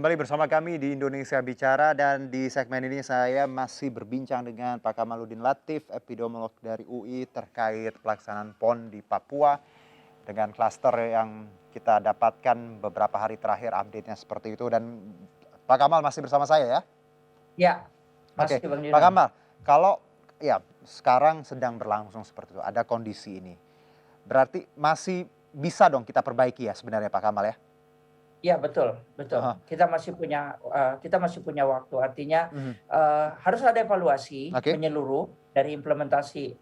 Kembali bersama kami di Indonesia Bicara dan di segmen ini saya masih berbincang dengan Pak Kamaludin Latif, epidemiolog dari UI terkait pelaksanaan PON di Papua dengan klaster yang kita dapatkan beberapa hari terakhir update-nya seperti itu dan Pak Kamal masih bersama saya ya? Ya, Oke, masih Bang Pak Junang. Kamal, kalau ya sekarang sedang berlangsung seperti itu, ada kondisi ini. Berarti masih bisa dong kita perbaiki ya sebenarnya Pak Kamal ya? Iya betul, betul. Aha, Kita masih punya waktu. Artinya mhm. harus ada evaluasi Oke. menyeluruh dari implementasi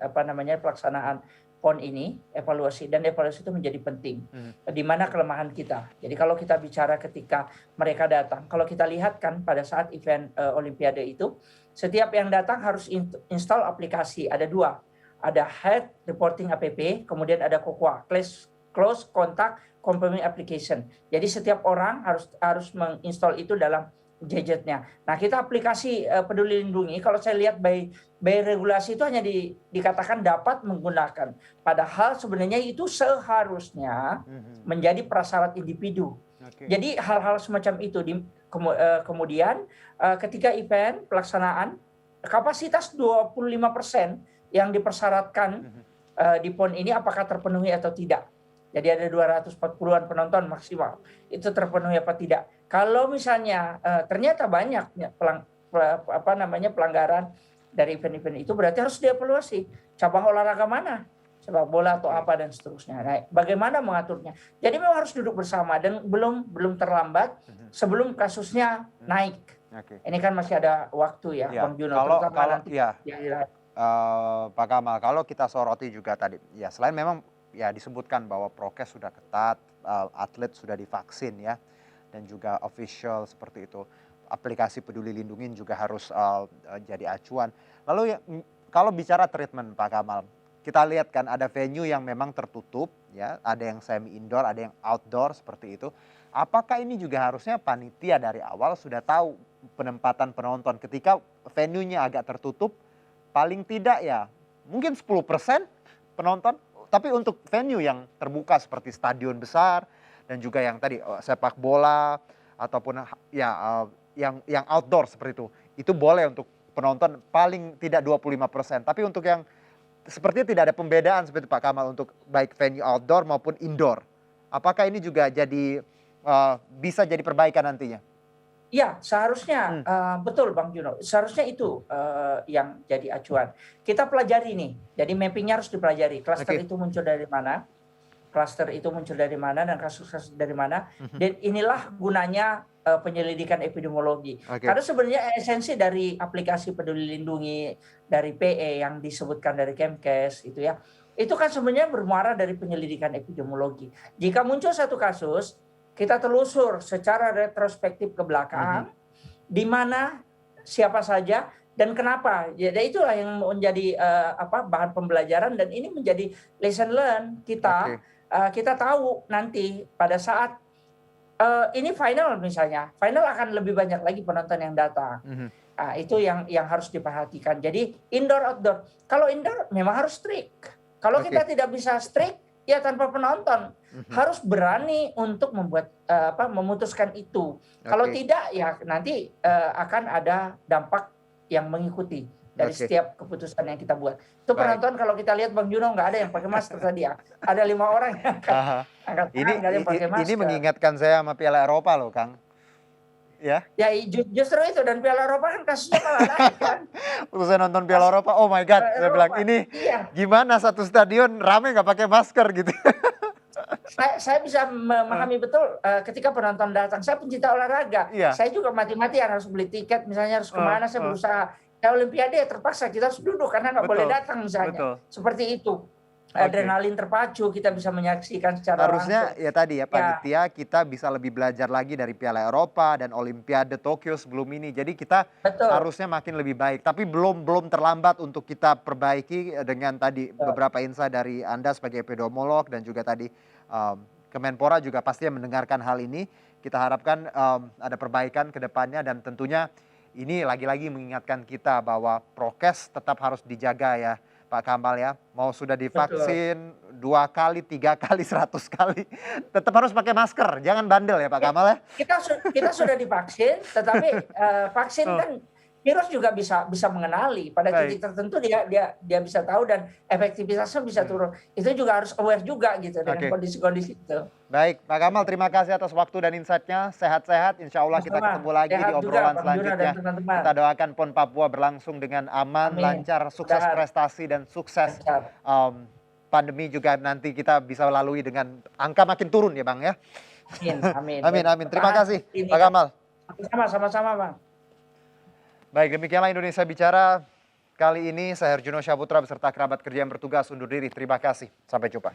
pelaksanaan PON ini, evaluasi itu menjadi penting. Mhm. Di mana kelemahan kita. Jadi kalau kita bicara ketika mereka datang, kalau kita lihat kan pada saat event Olimpiade itu, setiap yang datang harus install aplikasi. Ada dua, ada Health Reporting APP, kemudian ada COCOA, Close Contact Confirming Application. Jadi setiap orang harus menginstall itu dalam gadgetnya. Nah, kita aplikasi Peduli Lindungi kalau saya lihat by regulasi itu hanya dikatakan dapat menggunakan. Padahal sebenarnya itu seharusnya Mhm. menjadi prasyarat individu. Oke. Jadi hal-hal semacam itu kemudian ketika event pelaksanaan kapasitas 25% yang dipersyaratkan Mhm. di PON ini apakah terpenuhi atau tidak. Jadi ada 240-an penonton maksimal. Itu terpenuhi apa tidak. Kalau misalnya ternyata banyak pelanggaran dari event-event itu berarti harus dievaluasi. Cabang olahraga mana? Sepak bola atau Oke. apa dan seterusnya. Nah, bagaimana mengaturnya? Jadi memang harus duduk bersama dan belum terlambat Mhm. sebelum kasusnya Mhm. naik. Oke. Ini kan masih ada waktu ya, Ya, Bang Juno, kalau terutama kalau nanti ya, di akhir. Pak Kamal, kalau kita soroti juga tadi, ya selain memang ya disebutkan bahwa prokes sudah ketat, atlet sudah divaksin ya, dan juga official seperti itu. Aplikasi Peduli Lindungi juga harus jadi acuan. Lalu ya, kalau bicara treatment Pak Kamal, kita lihat kan ada venue yang memang tertutup ya, ada yang semi indoor, ada yang outdoor seperti itu. Apakah ini juga harusnya panitia dari awal sudah tahu penempatan penonton ketika venue-nya agak tertutup, paling tidak ya mungkin 10% penonton, tapi untuk venue yang terbuka seperti stadion besar dan juga yang tadi, sepak bola ataupun ya, yang outdoor seperti itu boleh untuk penonton paling tidak 25%. Tapi untuk yang sepertinya tidak ada pembedaan seperti Pak Kamal untuk baik venue outdoor maupun indoor. Apakah ini juga jadi, bisa jadi perbaikan nantinya? Iya, seharusnya, Mmm. betul Bang Juno, seharusnya itu, yang jadi acuan. Kita pelajari nih, jadi mapping-nya harus dipelajari, Oke. klaster itu muncul dari mana dan kasus-kasus dari mana, Mhm. dan inilah gunanya, penyelidikan epidemiologi. Oke. Karena sebenarnya esensi dari aplikasi Peduli Lindungi, dari PE yang disebutkan dari Kemkes itu ya, itu kan sebenarnya bermuara dari penyelidikan epidemiologi. Jika muncul satu kasus, kita telusur secara retrospektif ke Mhm. belakang, di mana, siapa saja, dan kenapa. Ya itulah yang menjadi, bahan pembelajaran dan ini menjadi lesson learn kita, Oke. kita tahu nanti pada saat, ini final misalnya, final akan lebih banyak lagi penonton yang datang. Mhm. Itu yang harus diperhatikan. Jadi indoor, outdoor. Kalau indoor memang harus strict. Kalau kita Oke. tidak bisa strict, ya tanpa penonton. Mhm. Harus berani untuk memutuskan itu. Kalau Oke. tidak, ya nanti akan ada dampak yang mengikuti dari Oke. setiap keputusan yang kita buat. Itu Baik. penonton kalau kita lihat Bang Juno nggak ada yang pakai masker tadi ya. Ada 5 orang yang angkat Aha. angkat Ini tangan, nggak ada yang pakai ini masker. mengingatkan saya sama Piala Eropa loh, Kang. Ya. Ya justru itu, dan Piala Eropa kan kasusnya malah naik kan. Usai nonton Pas Piala Eropa, oh my God, saya bilang, Eropa. "Ini Iya. gimana satu stadion rame nggak pakai masker?" Gitu. Saya bisa Heeh. memahami betul, ketika penonton datang. Saya pencinta olahraga, Iya. saya juga mati-matian harus beli tiket, misalnya harus Heeh kemana, saya heeh. berusaha. Kayak Olimpiade terpaksa kita harus duduk karena nggak boleh Betul datang misalnya, betul. seperti itu. Oke. Adrenalin terpacu, kita bisa menyaksikan secara Harusnya langsung. ya tadi ya Ya, panitia kita bisa lebih belajar lagi dari Piala Eropa dan Olimpiade Tokyo sebelum ini. Jadi kita betul, harusnya makin lebih baik. Tapi belum belum terlambat untuk kita perbaiki dengan tadi betul. beberapa insight dari Anda sebagai epidemiolog dan juga tadi Kemenpora juga pastinya mendengarkan hal ini. Kita harapkan ada perbaikan ke depannya dan tentunya ini lagi-lagi mengingatkan kita bahwa prokes tetap harus dijaga ya. Pak Kamal ya. Mau sudah Betul. divaksin 2 kali, 3 kali, 100 kali, tetap harus pakai masker. Jangan bandel ya Pak Ya, Kamal ya. kita sudah divaksin, tetapi vaksin Oh, kan virus juga bisa mengenali pada titik baik. tertentu dia bisa tahu dan efektivitasnya bisa Hmm, turun. Itu juga harus aware juga gitu dengan oke. kondisi-kondisi itu. Baik, Pak Kamal terima kasih atas waktu dan insight-nya. Sehat-sehat, insya Allah kita Sama-sama, ketemu lagi di sehat juga obrolan Bang Juna dan selanjutnya. teman-teman. Kita doakan PON Papua berlangsung dengan aman, Amin. lancar, sukses Mudah-mudahan prestasi dan sukses lancar. pandemi juga nanti kita bisa lalui dengan angka makin turun ya Bang ya. Amin, amin. Dan Amin, amin. Terima bertahan kasih seperti ini Pak ya. Kamal. Sama-sama Bang. Baik, demikianlah Indonesia Bicara. Kali ini saya Herjuno Syaputra beserta kerabat kerja yang bertugas undur diri. Terima kasih. Sampai jumpa.